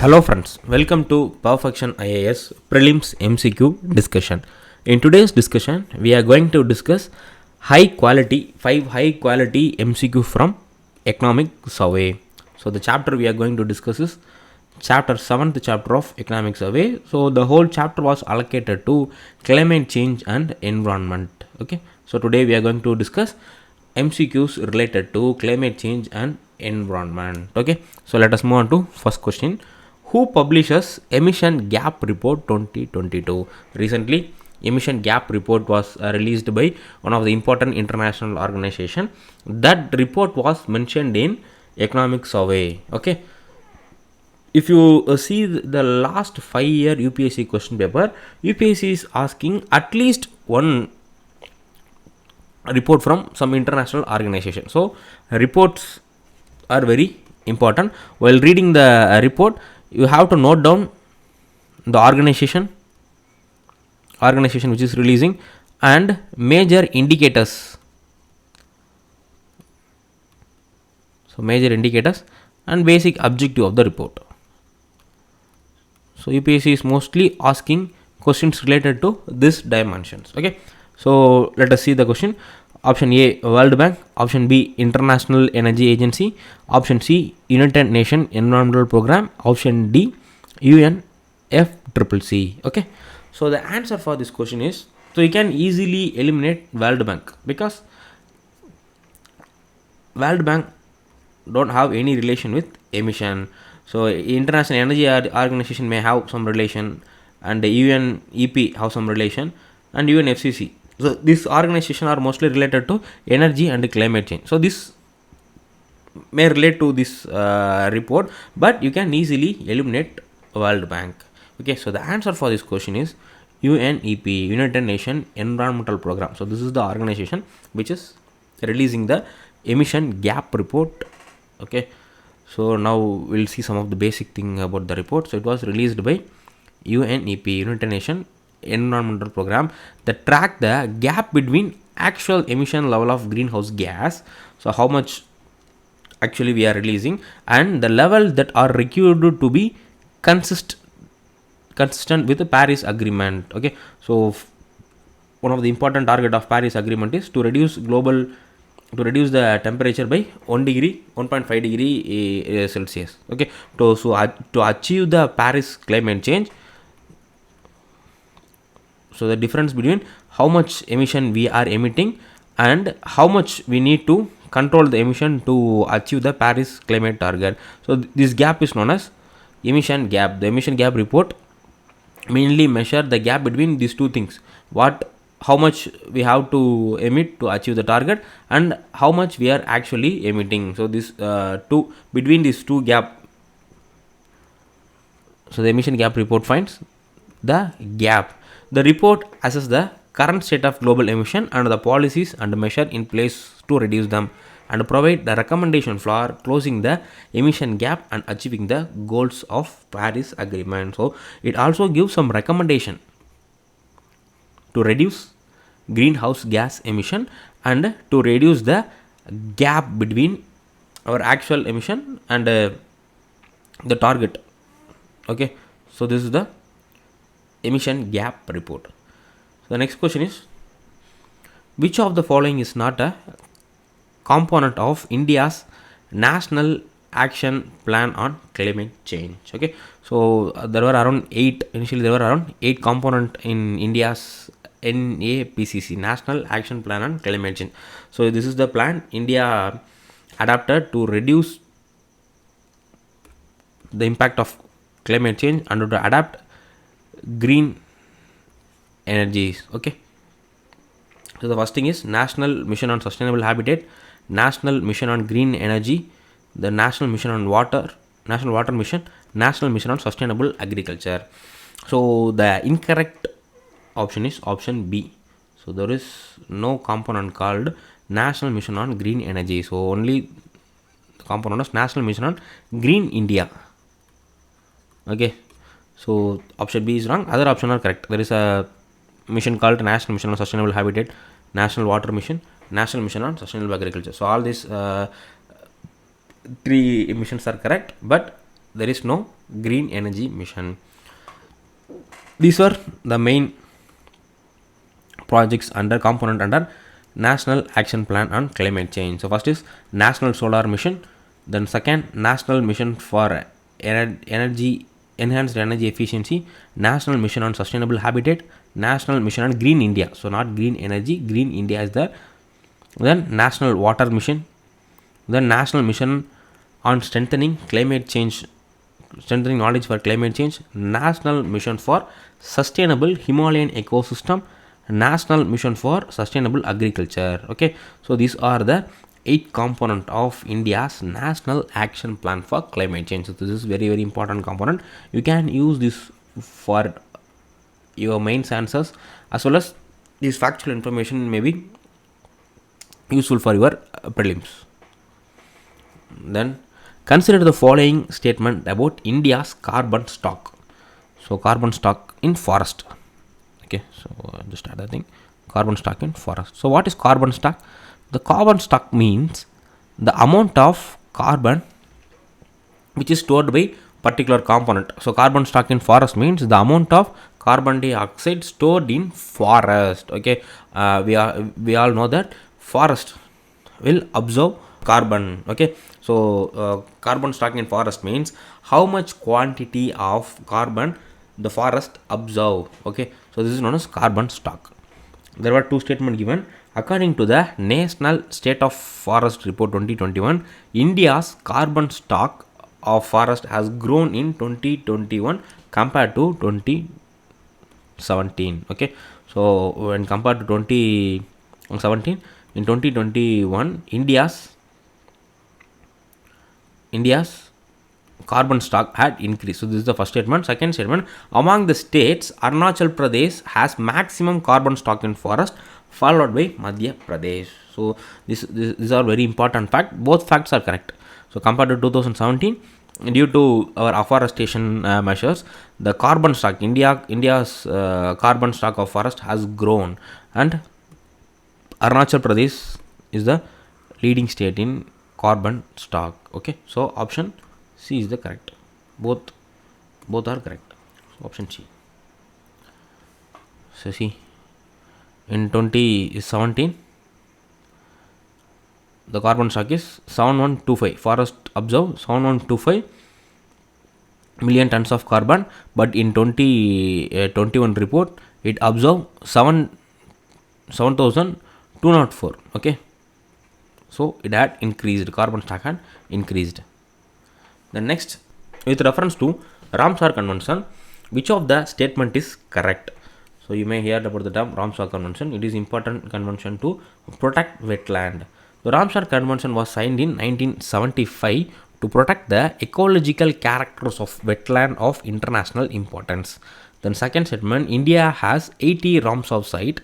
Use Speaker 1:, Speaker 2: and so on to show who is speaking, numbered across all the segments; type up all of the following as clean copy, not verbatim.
Speaker 1: Hello friends, welcome to Perfection IAS Prelims MCQ discussion. In today's discussion, we are going to discuss 5 high quality MCQ from economic survey. So the chapter we are going to discuss is chapter 7th chapter of economic survey. So the whole chapter was allocated to climate change and environment. Okay, so today we are going to discuss MCQs related to climate change and environment. Okay, so let us move on to first question. Who publishes Emission Gap Report 2022? Recently, Emission Gap Report was released by one of the important international organization. That report was mentioned in economic survey. Okay, if you see the last 5-year UPSC question paper, UPSC is asking at least one report from some international organization. So reports are very important. While reading the report, you have to note down the organization which is releasing and major indicators. So major indicators and basic objective of the report. So UPSC is mostly asking questions related to these dimensions. Okay, so let us see the question. Option A, World Bank. Option B, International Energy Agency. Option C, United Nations Environmental Program. Option D, UNFCCC. Okay, so the answer for this question is, so you can easily eliminate World Bank because World Bank don't have any relation with emission. So International Energy Organization may have some relation, and the UNEP have some relation, and UNFCCC. So these organizations are mostly related to energy and climate change. So this may relate to this report, but you can easily eliminate World Bank. Okay, so the answer for this question is UNEP, United Nations Environmental Program. So this is the organization which is releasing the Emission Gap Report. Okay, so now we'll see some of the basic thing about the report. So it was released by UNEP, United Nations Environmental Program, that track the gap between actual emission level of greenhouse gas, so how much actually we are releasing, and the level that are required to be consistent with the Paris Agreement. Okay, so one of the important target of Paris Agreement is to reduce the temperature by 1.5 degree Celsius. Okay, to achieve the Paris climate change. So the difference between how much emission we are emitting and how much we need to control the emission to achieve the Paris climate target. So this gap is known as emission gap. The emission gap report mainly measure the gap between these two things. How much we have to emit to achieve the target and how much we are actually emitting. So this between these two gap. So the emission gap report finds the gap. The report assesses the current state of global emission and the policies and measure in place to reduce them, and provide the recommendation for closing the emission gap and achieving the goals of Paris Agreement. So it also gives some recommendation to reduce greenhouse gas emission and to reduce the gap between our actual emission and the target. Okay, so this is the emission gap report. So the next question is, which of the following is not a component of India's national action plan on climate change? Okay, so there were around 8 component in India's NAPCC, National Action Plan on Climate Change. So this is the plan India adopted to reduce the impact of climate change and to adapt green energies. Okay, so the first thing is National Mission on Sustainable Habitat, National Mission on Green Energy, the National Mission on Water, National Water Mission, National Mission on Sustainable Agriculture. So the incorrect option is option B. So there is no component called National Mission on Green Energy. So only the component is National Mission on Green India. Okay, so option B is wrong. Other options are correct. There is a mission called National Mission on Sustainable Habitat, National Water Mission, National Mission on Sustainable Agriculture. So all these 3 missions are correct, but there is no green energy mission. These were the main projects under component under National Action Plan on Climate Change. So first is National Solar Mission, then second National Mission for Energy Enhanced Energy Efficiency, National Mission on Sustainable Habitat, National Mission on Green India. So not green energy, Green India is there. Then National Water Mission, then National Mission on Strengthening Climate Change, Strengthening Knowledge for Climate Change, National Mission for Sustainable Himalayan Ecosystem, National Mission for Sustainable Agriculture. Okay, so these are the 8 component of India's National Action Plan for Climate Change. So this is very important component. You can use this for your mains answers, as well as this factual information may be useful for your prelims. Then consider the following statement about India's carbon stock. So carbon stock in forest. Okay, so just add that thing, carbon stock in forest. So what is carbon stock? The carbon stock means the amount of carbon which is stored by particular component. So carbon stock in forest means the amount of carbon dioxide stored in forest. Okay, we all know that forest will absorb carbon. Okay, so carbon stock in forest means how much quantity of carbon the forest absorb. Okay, so this is known as carbon stock. There were 2 statements given. According to the National State of Forest Report 2021, India's carbon stock of forest has grown in 2021 compared to 2017. Okay, so when compared to 2017, in 2021, India's carbon stock had increased. So this is the first statement. Second statement, among the states, Arunachal Pradesh has maximum carbon stock in forest, followed by Madhya Pradesh. So these are very important facts. Both facts are correct. So compared to 2017, due to our afforestation measures, the carbon stock, India's carbon stock of forest has grown, and Arunachal Pradesh is the leading state in carbon stock. Okay, so option C is the correct. Both are correct. So option C. So see, in 2017, the carbon stock is 7125. Forest absorb 7125 million tons of carbon, but in 2021 report it absorbed 7204. Okay, so it had increased, carbon stock had increased. The next, with reference to Ramsar Convention, which of the statement is correct? So you may hear about the term Ramsar Convention. It is important convention to protect wetland. The Ramsar Convention was signed in 1975 to protect the ecological characters of wetland of international importance. Then second statement, India has 80 Ramsar sites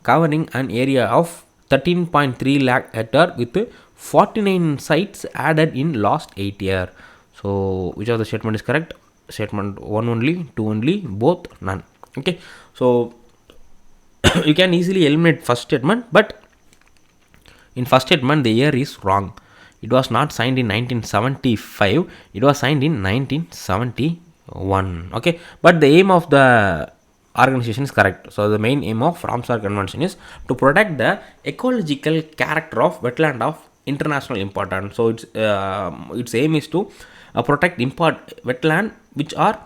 Speaker 1: covering an area of 13.3 lakh hectare with 49 sites added in last 8 years. So which of the statement is correct? Statement 1 only, 2 only, both none. Okay, so you can easily eliminate first statement, but in first statement the year is wrong. It was not signed in 1975, it was signed in 1971. Okay, but the aim of the organization is correct. So the main aim of Ramsar Convention is to protect the ecological character of wetland of international importance. So its aim is to protect wetland which are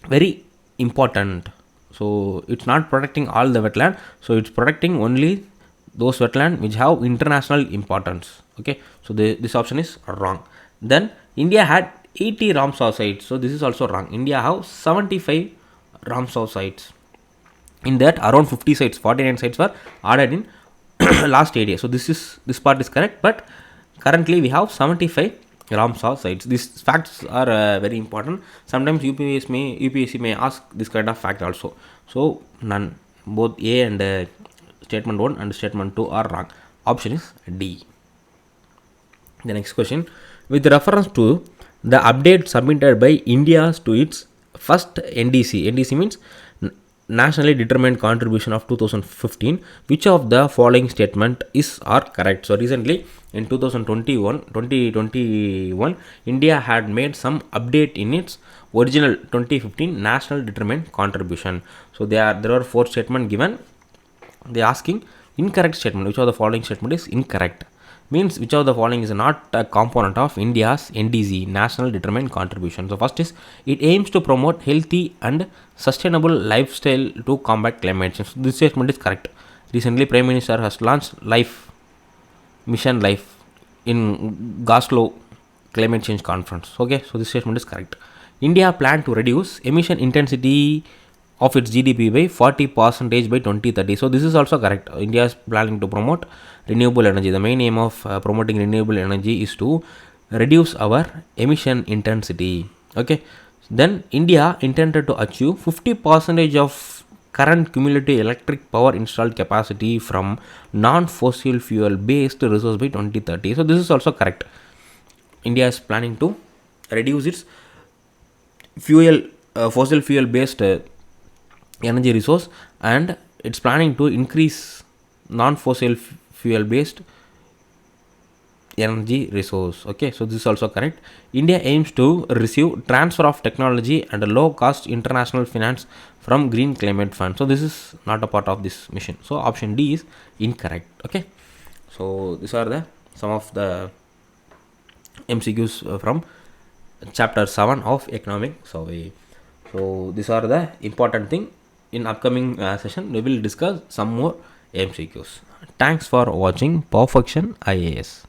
Speaker 1: very important. So it's not protecting all the wetland, so it's protecting only those wetland which have international importance. Okay, so this option is wrong. Then India had 80 Ramsar sites, so this is also wrong. India have 75 Ramsar sites. In that, around 50 sites, 49 sites were added in last 8 years. So this part is correct, but currently we have 75 Ramsar sites. These facts are very important. Sometimes UPSC may ask this kind of fact also. So none, both A and statement 1 and statement 2 are wrong. Option is D. The next question, with reference to the update submitted by India to its first NDC. NDC means nationally determined contribution of 2015, which of the following statement is or correct? So recently in 2021 India had made some update in its original 2015 national determined contribution. So there are four statements given. They asking incorrect statement, which of the following statement is incorrect, means which of the following is not a component of India's NDC, national determined contribution. So first is, it aims to promote healthy and sustainable lifestyle to combat climate change. So this statement is correct. Recently Prime Minister has launched Mission Life in Glasgow climate change conference. Okay, so this statement is correct. India planned to reduce emission intensity of its GDP by 40% by 2030. So this is also correct. India is planning to promote renewable energy. The main aim of promoting renewable energy is to reduce our emission intensity. Okay, then India intended to achieve 50% of current cumulative electric power installed capacity from non-fossil fuel based resource by 2030. So this is also correct. India is planning to reduce its fossil fuel based energy resource, and it's planning to increase non-fossil fuel based energy resource. Okay, so this is also correct. India aims to receive transfer of technology and a low cost international finance from green climate fund. So this is not a part of this mission. So option D is incorrect. Okay, so these are the some of the MCQs from chapter 7 of economic survey. So these are the important thing. In upcoming session we will discuss some more MCQs. Thanks for watching Perfection IAS.